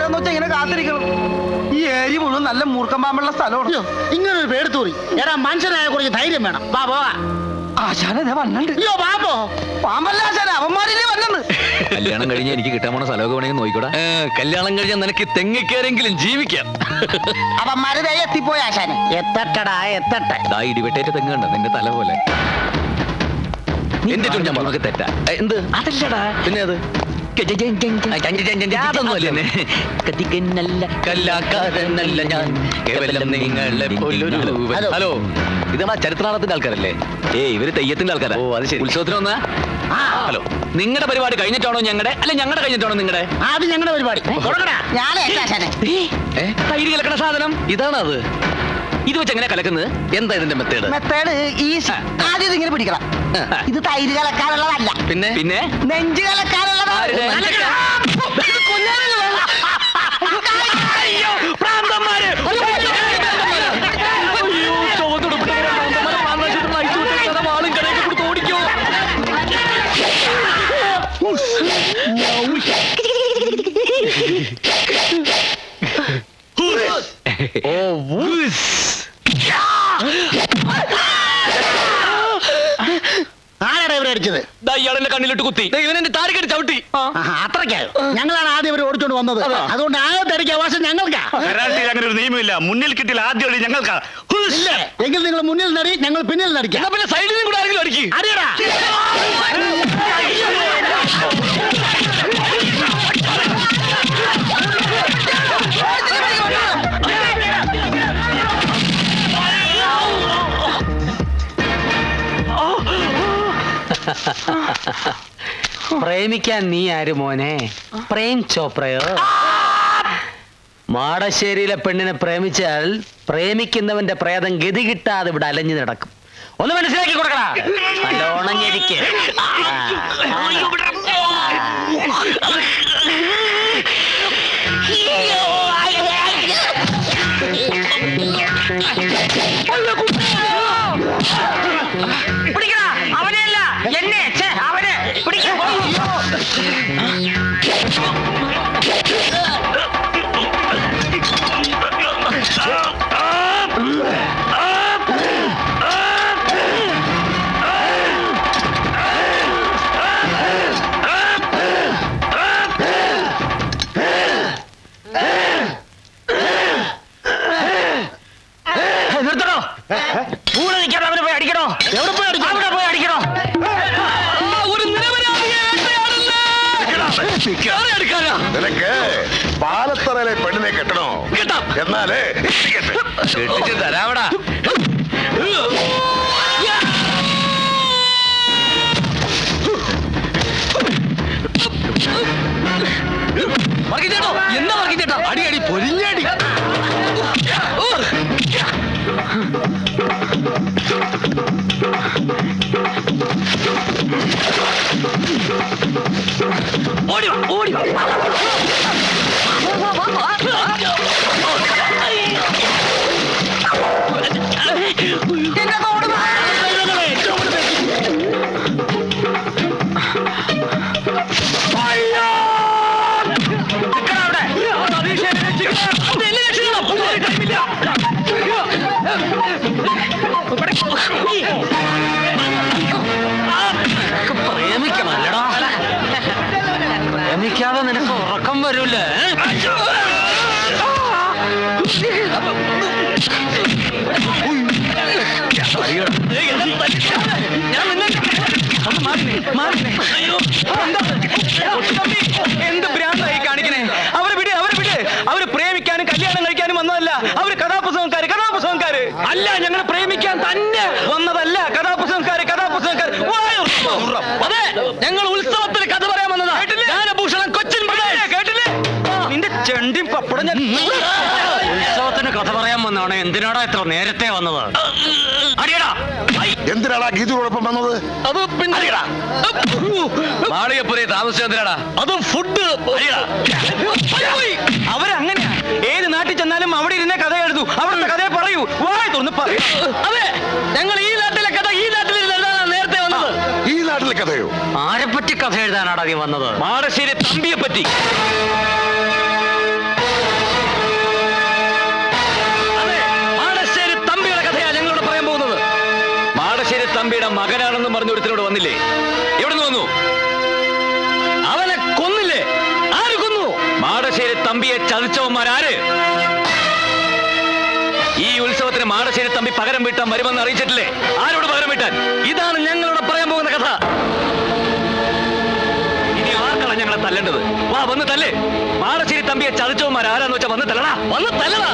വരാന്ന് വെച്ചാൽ ഇങ്ങനെ കാത്തിരിക്കണം. ഈ ഏരി മുഴുവൻ നല്ല മൂർക്കം പാമ്പുള്ള സ്ഥലമാണ്. ഇങ്ങനെ ഒരു പേടിത്തൂറി എടാ, മനുഷ്യനായ കുറച്ച് ധൈര്യം വേണം. വാ പോവാ. ആശാനെ വന്നുണ്ട്. അയ്യോ ബാബോ, പാമ്പല്ല ആശാന, അവന്മാരില്ലേ വന്നെന്ന്. കല്യാണം കഴിഞ്ഞാൽ എനിക്ക് കിട്ടാൻ പോണ സ്ഥലമൊക്കെ വേണമെങ്കിൽ നോക്കിക്കൂടാ. കല്യാണം കഴിഞ്ഞാൽ നിനക്ക് തെങ്ങിക്കേരെങ്കിലും ജീവിക്കാം. അവന്മാര് ദേ എത്തിപ്പോയി ആശാനെ. എത്തട്ടടാ എത്തട്ടെ. ദാ ഇടിവെട്ടേറ്റ തെങ്ങ് കണ്ട നിന്റെ തല പോലെ. എന്റെ ഞാൻ പറഞ്ഞൊക്കെ തെറ്റാ. എന്ത് അതല്ലടാ, പിന്നെ അത് കല്ലാക്കാരനല്ല ഞാൻ, കേവലം നിങ്ങളെ പോലൊരു. ഹലോ, ഇതാ ചരിത്രനാളത്തിന്റെ ആൾക്കാരല്ലേ? ഇവര് തെയ്യത്തിന്റെ ആൾക്കാരാ. ഓ അത് ശരി. ഉത്സവത്തിന് വന്നാ? ഹലോ, നിങ്ങളുടെ പരിപാടി കഴിഞ്ഞിട്ടാണോ ഞങ്ങളുടെ, അല്ല ഞങ്ങളുടെ കഴിഞ്ഞിട്ടാണോ നിങ്ങളുടെ? അത് ഞങ്ങളുടെ പരിപാടി. തൈര് കലക്കണ സാധനം ഇതാണ്. അത് ഇത് വെച്ച് എങ്ങനെ കലക്കുന്നത്? എന്താ ഇതിന്റെ മെത്തേഡ്? Method easy. ആദ്യം ഇങ്ങനെ പിടിക്കണം. ഇത് തൈര് കലക്കാനുള്ളതല്ല, പിന്നെ പിന്നെ നെഞ്ച് കലക്കാനുള്ളതാണ്. ആരാടാ ഇവരെ അടിച്ചത്? ഇയാളെന്റെ കണ്ണിലിട്ട് കുത്തി, ഇവനെന്റെ താരിക്കെട്ട് ചവിട്ടി. അത്രയ്ക്കായോ? ഞങ്ങളാണ് ആദ്യം ഇവരെ ഓടിച്ചോണ്ട് വന്നത്. അതുകൊണ്ട് ആദ്യത്തെ അടിക്കുക അവകാശം ഞങ്ങൾക്കാ. അങ്ങനെ ഒരു നിയമമില്ല. മുന്നിൽ കിട്ടിയാൽ ആദ്യം അടി ഞങ്ങൾക്കാ. എങ്കിൽ നിങ്ങൾ മുന്നിൽ നടി, ഞങ്ങൾ പിന്നിൽ നടിക്കാം. പിന്നെ സൈഡിലും കൂടെ ആരെങ്കിലും അടിക്കും. അറിയടാ. പ്രേമിക്കാൻ നീ ആര് മോനെ? പ്രേം ചോപ്രയോ? മാടശ്ശേരിയിലെ പെണ്ണിനെ പ്രേമിച്ചാൽ പ്രേമിക്കുന്നവന്റെ പ്രേതം ഗതി കിട്ടാതെ ഇവിടെ അലഞ്ഞു നടക്കും. ഒന്ന് മനസ്സിലാക്കി കൊടുക്കടാ. നല്ലോണം ഞെരിക്ക്. പിടിക്കടാ, അവനെയല്ല എന്നെ. അവനെ പിടിക്കാൻ നിർത്തണോ? കൂടെ നിൽക്കാൻ അവനെ പോയി അടിക്കണോ? എവിടെ പോയി അടിക്കണം? അവിടെ പോയി അടിക്കണോ? നിനക്ക് പാലത്തറയിലെ പെണ്ണിനെ കെട്ടണോ? എന്നാലേ കെട്ടിച്ച് തരാവടാ. വർഗീച്ചേട്ടോ, എന്താ വർഗീച്ചേട്ടാ? അടി അടി പൊരിഞ്ഞടി. ഓടി ഓടി. പ്രേമിക്കണല്ലടാ. പ്രേമിക്കാതെ നിനക്ക് ഉറക്കം വരൂലേ? എന്ത് ഭ്രാന്തായി കാണിക്കണേ? അവരെ വിട്, അവരെ വിട്. അവര് പ്രേമിക്കാനും കല്യാണം കഴിക്കാനും വന്നതല്ല. അവര് കഥാപുസ്തകക്കാര്, കഥാപുസ്തകക്കാര് അല്ല. ഞങ്ങൾ പ്രേമിക്കാൻ തന്നെ വന്നതല്ല. കഥാപുസ്തകക്കാര്, കഥാപുസ്തകക്കാര്. അതെ, ഞങ്ങൾ ഉത്സവത്തിന് കഥ പറയാൻ വന്നതാ. ജ്ഞാനഭൂഷണം കൊച്ചിൻ കേട്ടില്ലേ? നിന്റെ ചെണ്ടിയും പപ്പടം ഞാൻ. ഉത്സവത്തിന് കഥ പറയാൻ വന്നാണ്. എന്തിനാടാ ഇത്ര നേരത്തെ വന്നത്? അടിയടാ. എന്തിനാടാ ഗീതയോടൊപ്പം വന്നത്? അത് പിന്നെ മാളികപ്പുരയെ താമസിച്ചെന്തിനാടാ? അത് ഫുഡ്. അവരങ്ങനെയാ. ഏത് നാട്ടിൽ ചെന്നാലും അവിടെ ഇരുന്നേ കഥ എഴുതൂ. അവിടുത്തെ കഥയെ പറയൂ. വായി തുറന്ന് പറയൂ. അതെ, ഞങ്ങൾ ഈ നാട്ടിലെ കഥ ഈ നാട്ടിലിരുന്നാണ് നേരത്തെ വന്നത്. ഈ നാട്ടിലെ കഥയോ? ആരെ പറ്റി കഥ എഴുതാനാടാ നീ വന്നത്? മാടശ്ശേരി തമ്പിയെ പറ്റി. തമ്പിയുടെ മകനാണെന്ന് പറഞ്ഞു ഒരുത്തരോട് വന്നില്ലേ? എവിടെ നിന്ന് വന്നു? അവനെ കൊന്നില്ലേ? ആര് കൊന്നു? മാടശ്ശേരി തമ്പിയെ ചതിച്ചവന്മാരാര്? ഈ ഉത്സവത്തിന് മാടശ്ശേരി തമ്പി പകരം വീട്ടാൻ വരുമെന്ന് അറിയിച്ചിട്ടില്ലേ? ആരോട് പകരം വീട്ടാൻ? ഇതാണ് ഞങ്ങളോട് പറയാൻ പോകുന്ന കഥ. ഇനി ആർക്കാണ് ഞങ്ങളെ തല്ലേണ്ടത്? വാ, വന്ന് തല്ലേ. മാടശ്ശേരി തമ്പിയെ ചതിച്ചവന്മാർ ആരാന്ന് വെച്ചാ വന്ന് തല്ലടാ, വന്ന് തല്ലടാ.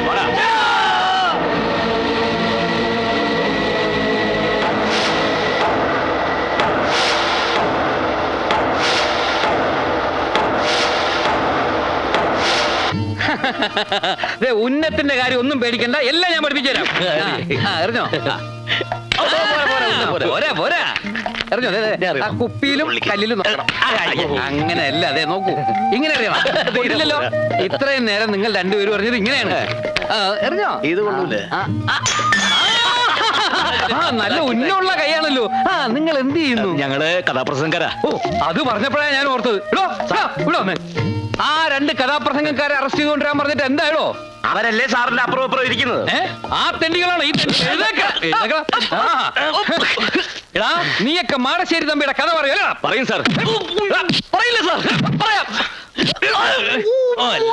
വാടാ. ഉന്നത്തിന്റെ കാര്യം ഒന്നും പേടിക്കണ്ട, എല്ലാം ഞാൻ പഠിപ്പിച്ചു തരാം. എറിഞ്ഞോ? പോരാ എറിഞ്ഞോ? ആ കുപ്പിയിലും കല്ലിലും നോക്കണം. അങ്ങനെയല്ല, അതെ നോക്കൂ, ഇങ്ങനെ അറിയണം. ഇല്ലല്ലോ, ഇത്രയും നേരം നിങ്ങൾ രണ്ടുപേരും പറഞ്ഞത് ഇങ്ങനെയാണ്. എറിഞ്ഞോ? ഇത് കൊള്ളൂലേ? നല്ല ഉന്നുള്ള കൈയാണല്ലോ. നിങ്ങൾ എന്ത് ചെയ്യുന്നു? ഞങ്ങള് കഥാപ്രസംഗക്കാരാ. ഓ, അത് പറഞ്ഞപ്പോഴാണ് ഞാൻ ഓർത്തത്. ഇടോ ആ രണ്ട് കഥാപ്രസംഗക്കാരെ അറസ്റ്റ് ചെയ്തുകൊണ്ടിരാൻ പറഞ്ഞിട്ട് എന്തായാലോ? അവരല്ലേ സാറിന്റെ അപ്പുറം അപ്പുറം ഇരിക്കുന്നത്? ആ തെണ്ടികളാണോ ഈ എടാ, നീയൊക്കെ മാടശ്ശേരി തമ്പിയുടെ കഥ പറയല്ലോ. പറയും സാർ. പറയില്ല സാർ, പറയാം.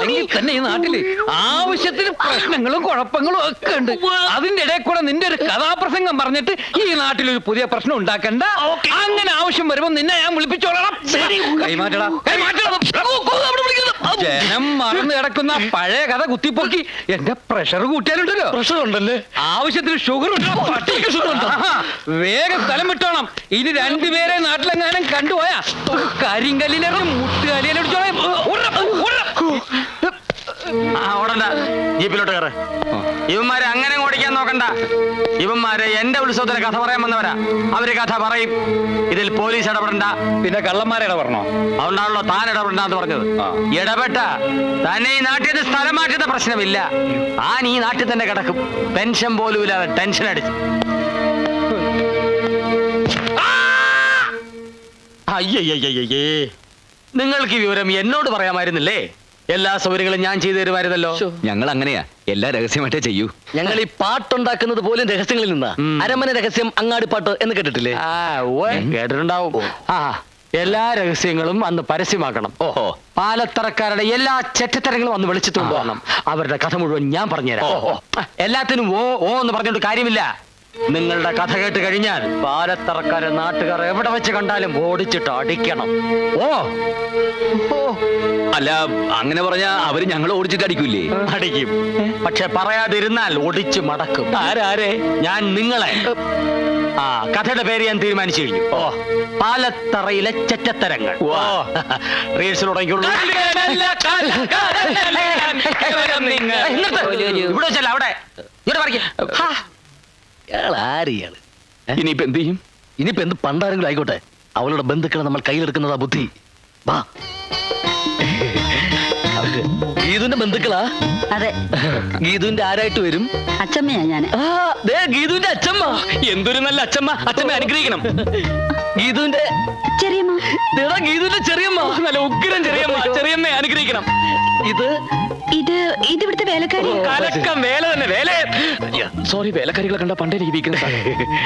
അല്ലെങ്കിൽ തന്നെ ഈ നാട്ടില് ആവശ്യത്തിന് പ്രശ്നങ്ങളും കുഴപ്പങ്ങളും ഒക്കെ ഉണ്ട്. അതിന്റെ ഇടയിൽ കൂടെ നിന്റെ ഒരു കഥാപ്രസംഗം പറഞ്ഞിട്ട് ഈ നാട്ടിലൊരു പുതിയ പ്രശ്നം ഉണ്ടാക്കണ്ട. അങ്ങനെ ആവശ്യം വരുമ്പോ നിന്നെ ഞാൻ വിളിപ്പിച്ചോളാം. കൈമാറ്റടാ. ജനം മറന്നു കിടക്കുന്ന പഴയ കഥ കുത്തിപ്പൊക്കി എന്റെ പ്രഷർ കൂട്ടിയാലുണ്ടല്ലോ. പ്രശ്നം ഉണ്ടല്ലേ? ആവശ്യത്തിന് ഷുഗർ വേഗം സ്ഥലം വിട്ടോണം. ഇനി രണ്ടുപേരെ നാട്ടിലെങ്ങാനും കണ്ടുപോയാ കരിങ്കല്ലിനെ മുട്ടുകാലിയെ ഓടണ്ട, ജീപ്പിലോട്ട് കയറ്. ഇവന്മാരെ അങ്ങനെ ഓടിക്കാൻ നോക്കണ്ട. ഇവന്മാരെ എന്റെ ഉത്സവത്തിന് കഥ പറയാൻ വന്നവരാ. അവര് കഥ പറയും. ഇതിൽ പോലീസ് ഇടപെടണ്ട. പിന്നെ കള്ളന്മാരെ ഇടപെടണോ? അതുകൊണ്ടാണല്ലോ താൻ ഇടപെടണ്ടെന്ന് പറഞ്ഞത്. ഇടപെട്ട തന്നെ ഈ നാട്ടിൽ നിന്ന് സ്ഥലം മാറ്റുന്ന പ്രശ്നമില്ല. താൻ ഈ നാട്ടിൽ തന്നെ കിടക്കും. പെൻഷൻ പോലും ഇല്ല, ടെൻഷൻ അടിച്ച്. അയ്യയ്യേ, നിങ്ങൾക്ക് ഈ വിവരം എന്നോട് പറയാമായിരുന്നില്ലേ? എല്ലാ സൗകര്യങ്ങളും ഞാൻ ചെയ്തു തരുമായിരുന്നല്ലോ. ഞങ്ങൾ അങ്ങനെയാ, എല്ലാം രഹസ്യമായിട്ടേ ചെയ്യൂ. ഞങ്ങൾ ഈ പാട്ടുണ്ടാക്കുന്നത് പോലും രഹസ്യങ്ങളിൽ നിന്നാ. അരമന രഹസ്യം, അങ്ങാടിപ്പാട്ട് എന്ന് കേട്ടിട്ടില്ലേ? കേട്ടിട്ടുണ്ടാവും. എല്ലാ രഹസ്യങ്ങളും അന്ന് പരസ്യമാക്കണം. ഓഹോ. പാലത്തറക്കാരുടെ എല്ലാ ചെറ്റത്തരങ്ങളും അന്ന് വെളിച്ചത്ത് കൊണ്ടുവരണം. അവരുടെ കഥ മുഴുവൻ ഞാൻ പറഞ്ഞുതരാം. എല്ലാത്തിനും ഓ ഓ എന്ന് പറഞ്ഞുകൊണ്ട് കാര്യമില്ല. നിങ്ങളുടെ കഥ കേട്ട് കഴിഞ്ഞാൽ പാലത്തറക്കാരെ നാട്ടുകാർ എവിടെ വെച്ച് കണ്ടാലും ഓടിച്ചിട്ട് അടിക്കണം. ഓ അല്ല, അങ്ങനെ പറഞ്ഞാ അവര് ഞങ്ങൾ ഓടിച്ചിട്ട് അടിക്കൂലേ? അടിക്കും. പക്ഷെ പറയാതിരുന്നാൽ ഒടിച്ചു മടക്കും. ആരാരെ? ഞാൻ നിങ്ങളെ. കഥയുടെ പേര് ഞാൻ തീരുമാനിച്ചു കഴിഞ്ഞു. പാലത്തറയിലെ ചെറ്റത്തരങ്ങൾ. റീൽസിൽ തുടങ്ങിയുള്ളൂ. ഇവിടെ വെച്ചല്ല, അവിടെ ആരെയാണ്? ഇനിയിപ്പോ എന്ത് ചെയ്യും? ഇനിയിപ്പോ എന്ത് പണ്ടാരെങ്കിലും ആയിക്കോട്ടെ, അവളുടെ ബന്ധുക്കളെ നമ്മൾ കയ്യിലെടുക്കുന്നതാ ബുദ്ധി. വാ. ഗീതുവിന്റെ ബന്ധുക്കളാ? അതെ, ഗീതുവിന്റെ ആരായിട്ട് വരും? അച്ചമ്മയാ ഞാൻ. ഗീതുവിന്റെ അച്ഛമ്മ. എന്തൊരു നല്ല അച്ഛമ്മ. അച്ഛമ്മ അനുഗ്രഹിക്കണം. ഗീതുവിന്റെ ചെറിയമ്മ. ഗീതുവിന്റെ ചെറിയമ്മ. നല്ല ഉഗ്രം ചെറിയമ്മ. ചെറിയമ്മ അനുഗ്രഹിക്കണം. ഇത് ഇത് ഇവിടുത്തെ വേലക്കാരി. കലക്കം വേല തന്നെ. വേല. സോറി, വേലക്കാരികളെ കണ്ട പണ്ടേ രീതിക്കുന്നത്.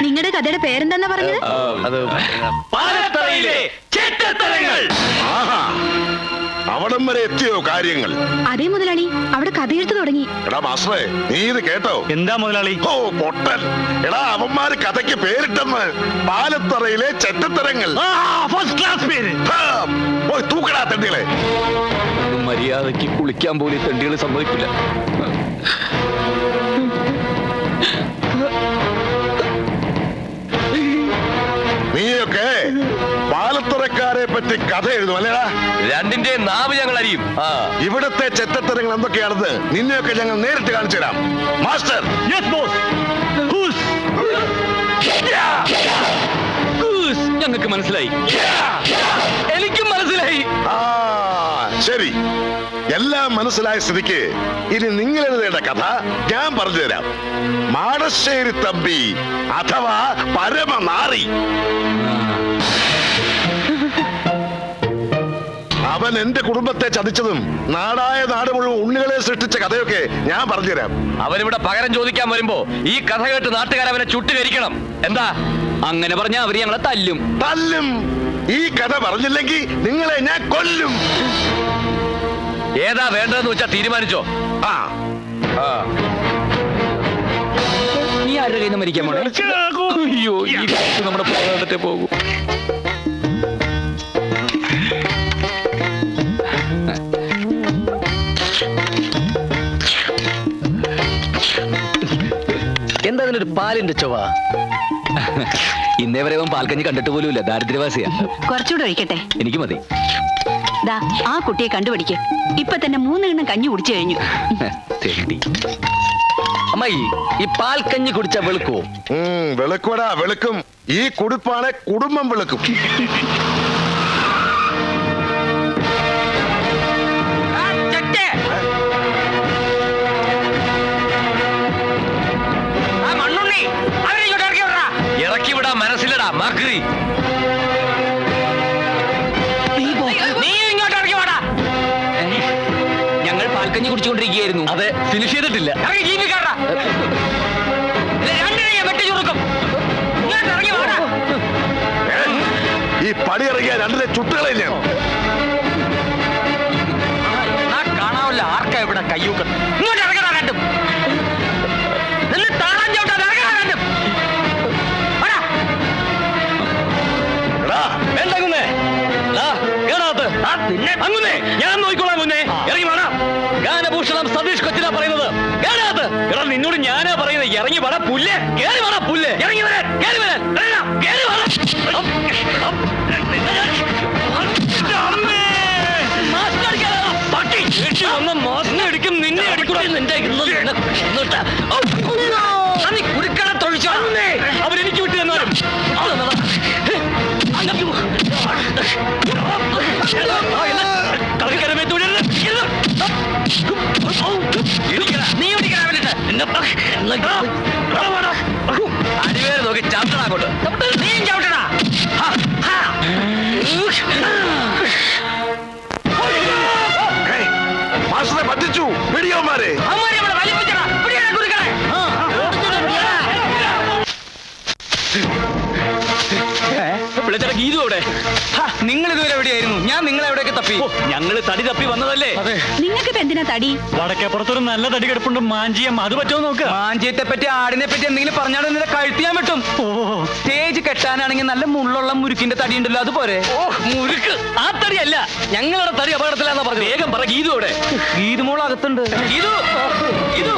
നിങ്ങളുടെ കഥയുടെ പേരെന്താ പറഞ്ഞത്? അത് പാലത്തറയിലെ ചെറ്റത്തരങ്ങൾ. അവിടം വരെ എത്തിയോ കാര്യങ്ങൾ? അതേ മുതലാളി, അവിടെ കഥയെഴുത്ത് തുടങ്ങി. എടാ മാസ്റ്ററെ, നീ ഇത് കേട്ടോ? എന്താ മുതലാളി? ഓ പൊട്ടൻ. എടാ, അവന്മാര് കഥയ്ക്ക് പേരിട്ടെന്ന്. പാലത്തറയിലെ ചെറ്റത്തരങ്ങൾ. ഫസ്റ്റ് ക്ലാസ് പേര്. പോയി തൂക്കടാ തെണ്ടികളെ. മര്യാദക്ക് കുളിക്കാൻ പോലും തെണ്ടികൾ സമ്മതിക്കില്ല. നീയൊക്കെ പാലത്തുറക്കാരെ പറ്റി കഥ എഴുതും അല്ലേടാ? രണ്ടിന്റെ നാവ് ഞങ്ങൾ അറിയും. ഇവിടുത്തെ ചെറ്റത്തരങ്ങൾ എന്തൊക്കെയാണെന്ന് നിന്നെയൊക്കെ ഞങ്ങൾ നേരിട്ട് കാണിച്ചു തരാം. മാസ്റ്റർ. ഞങ്ങൾക്ക് മനസ്സിലായി. എനിക്കും മനസ്സിലായി. ശരി, എല്ലാം മനസ്സിലായ സ്ഥിതിക്ക് ഇനി നിങ്ങൾ എഴുതേണ്ട കഥ ഞാൻ പറഞ്ഞുതരാം. മാടശ്ശേരി തമ്പി അഥവാ പരമനാറി. അവൻ എന്റെ കുടുംബത്തെ ചതിച്ചതും നാടായ നാട് മുഴുവൻ ഉണ്ണികളെ സൃഷ്ടിച്ച കഥയൊക്കെ ഞാൻ പറഞ്ഞുതരാം. അവരിവിടെ പകരം ചോദിക്കാൻ വരുമ്പോ ഈ കഥ കേട്ട് നാട്ടുകാർ അവനെ ചുട്ടുകരിക്കണം. എന്താ അങ്ങനെ പറഞ്ഞാ അവര് ഞങ്ങളെ തല്ലും. തല്ലും. ഈ കഥ പറഞ്ഞില്ലെങ്കിൽ നിങ്ങളെ ഞാൻ കൊല്ലും. ഏതാ വേണ്ടതെന്ന് വെച്ചാ തീരുമാനിച്ചോ. ആ നീ ആരുടെ കയ്യിൽ നിന്ന് മരിക്കാൻ പോണേ? അയ്യോ, ഈ കാലത്ത് നമ്മുടെ പോരാട്ടത്തെ പോകും. എന്താ അതിനൊരു പാലിന്റെ ചൊവ്വ? ഇന്നേ വരെ അവൻ പാൽക്കഞ്ഞി കണ്ടിട്ട് പോലുമില്ല. ദാരിദ്ര്യവാസിയാ. കുറച്ചുകൂടെ ഒഴിക്കട്ടെ? എനിക്ക് മതി. ദാ ആ കുട്ടിയെ കണ്ടുപിടിക്ക്. ഇപ്പൊ തന്നെ 3 എണ്ണം കഞ്ഞി കുടിച്ചു കഴിഞ്ഞു. തെണ്ടി. അമ്മായി, ഈ പാൽക്കഞ്ഞി കുടിച്ച വെളുക്കോ? വെളുക്കൂടാ, വെളുക്കും. ഈ കുടിപ്പാണ് കുടുംബം വെളുക്കും. ഇറക്കി വിടാ, മനസ്സിലടാ മാക്രി. ഞങ്ങൾ പാൽക്കഞ്ഞി കുടിച്ചുകൊണ്ടിരിക്കുകയായിരുന്നു. അതെ, ഫിനിഷ് ചെയ്തിട്ടില്ല. ഈ പടി ഇറങ്ങിയ രണ്ടിനെ ചുട്ടുകളെ ഞാൻ കാണാവില്ല. ആർക്കാ ഇവിടെ കയ്യൂക്കം? ഇങ്ങോട്ട് ഇറങ്ങണ രണ്ടും. ഞാൻ നോക്കിക്കോളാം. മുന്നേ ഇറങ്ങി വേണം. ഗാനഭൂഷണം സതീഷ് കൊച്ചിനാ പറയുന്നത്. എടാ, നിന്നോട് ഞാനാ പറയുന്നത്. ഇറങ്ങി വേണം. പുല്ല് കേറി വേണം. പുല്ല് ഇറങ്ങി വരാൻ. കേറി വരാൻ. കേറി വേണം. അടിക്കും. നിന്നെ അടിക്കും. കുരുക്കളെ തൊഴിച്ചോ. അവരെനിക്ക് വിട്ടു തന്നാലും അടിവേറെ നോക്കി ചാട്ടണാങ്ങോട്ട്. നീ ചവിട്ടണ. മാസ്റ്ററെ പറ്റിച്ചു. പിടിയോമാരെ ഗീതു അവിടെ. നിങ്ങൾ ഇതുവരെ എവിടെയായിരുന്നു? ഞാൻ നിങ്ങളെ എവിടെയൊക്കെ തപ്പി. ഞങ്ങള് തടി തപ്പി വന്നതല്ലേ. നിങ്ങൾക്ക് ഇപ്പൊ എന്തിനാ തടി? വടക്കേപ്പുറത്തൊരു നല്ല തടി കിടപ്പുണ്ട്. മാഞ്ചിയം. അത് പറ്റുമോ നോക്ക്. മാഞ്ചിയത്തെ പറ്റി, ആടിനെ പറ്റി എന്തെങ്കിലും പറഞ്ഞാൽ നിന്നെ കഴുത്തിയാൻ പറ്റും. സ്റ്റേജ് കെട്ടാനാണെങ്കിൽ നല്ല മുള്ളുള്ള മുരുക്കിന്റെ തടി ഉണ്ടല്ലോ, അതുപോലെ. മുരുക്ക് ആ തടിയല്ല. ഞങ്ങളുടെ തടി അപകടത്തിലാന്നാ പറഞ്ഞു. വേഗം പറ. ഗീതു അവിടെ. ഗീതുമോൾ അകത്തുണ്ട്. ഗീതു, ഗീതു.